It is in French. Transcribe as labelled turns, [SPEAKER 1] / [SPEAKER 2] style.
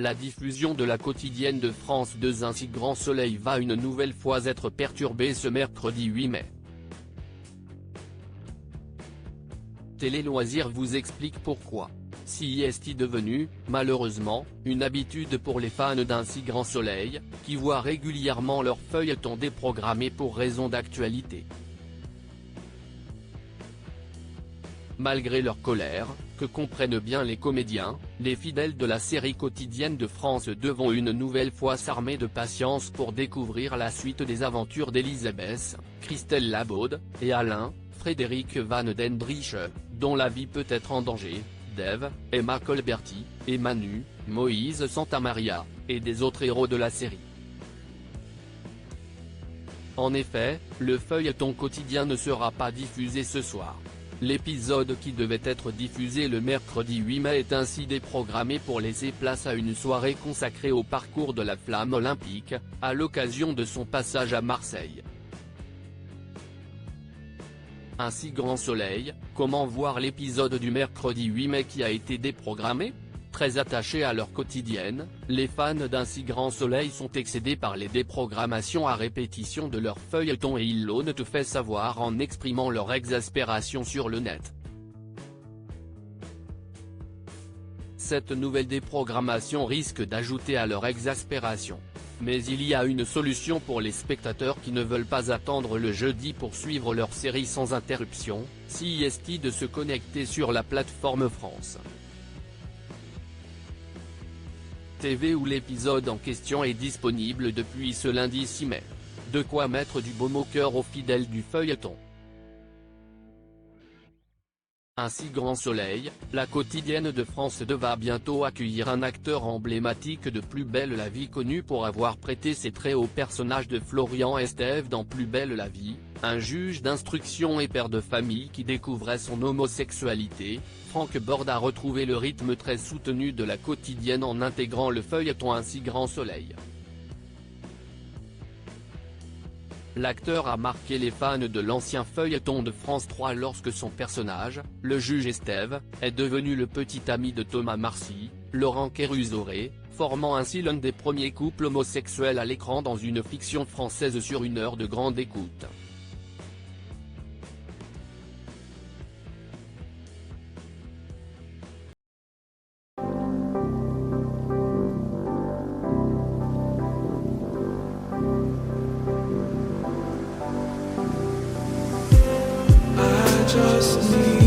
[SPEAKER 1] La diffusion de la quotidienne de France 2 ainsi Grand Soleil va une nouvelle fois être perturbée ce mercredi 8 mai. Télé Loisirs vous explique pourquoi. Si est devenu, malheureusement, une habitude pour les fans d'un si grand soleil, qui voient régulièrement leur feuilleton déprogrammé pour raison d'actualité. Malgré leur colère, que comprennent bien les comédiens, les fidèles de la série quotidienne de France 2 vont une nouvelle fois s'armer de patience pour découvrir la suite des aventures d'Elisabeth, Christelle Labaude, et Alain, Frédéric Van den Drieche, dont la vie peut être en danger, d'Ève, Emma Colberti, et Manu, Moïse Santamaria, et des autres héros de la série. En effet, le feuilleton quotidien ne sera pas diffusé ce soir. L'épisode qui devait être diffusé le mercredi 8 mai est ainsi déprogrammé pour laisser place à une soirée consacrée au parcours de la flamme olympique, à l'occasion de son passage à Marseille. Un si grand soleil, comment voir l'épisode du mercredi 8 mai qui a été déprogrammé ? Très attachés à leur quotidienne, les fans d'un si grand soleil sont excédés par les déprogrammations à répétition de leur feuilleton et ils l'ont tout fait savoir en exprimant leur exaspération sur le net. Cette nouvelle déprogrammation risque d'ajouter à leur exaspération. Mais il y a une solution pour les spectateurs qui ne veulent pas attendre le jeudi pour suivre leur série sans interruption, si est de se connecter sur la plateforme France TV où l'épisode en question est disponible depuis ce lundi 6 mai. De quoi mettre du baume au cœur aux fidèles du feuilleton. Un si grand soleil, la quotidienne de France 2 va bientôt accueillir un acteur emblématique de Plus belle la vie connu pour avoir prêté ses traits au personnage de Florian Estève dans Plus belle la vie, un juge d'instruction et père de famille qui découvrait son homosexualité. Franck Borde a retrouvé le rythme très soutenu de la quotidienne en intégrant le feuilleton Un si grand soleil. L'acteur a marqué les fans de l'ancien feuilleton de France 3 lorsque son personnage, le juge Estève, est devenu le petit ami de Thomas Marcy, Laurent Kérusoré, formant ainsi l'un des premiers couples homosexuels à l'écran dans une fiction française sur une heure de grande écoute.
[SPEAKER 2] Just need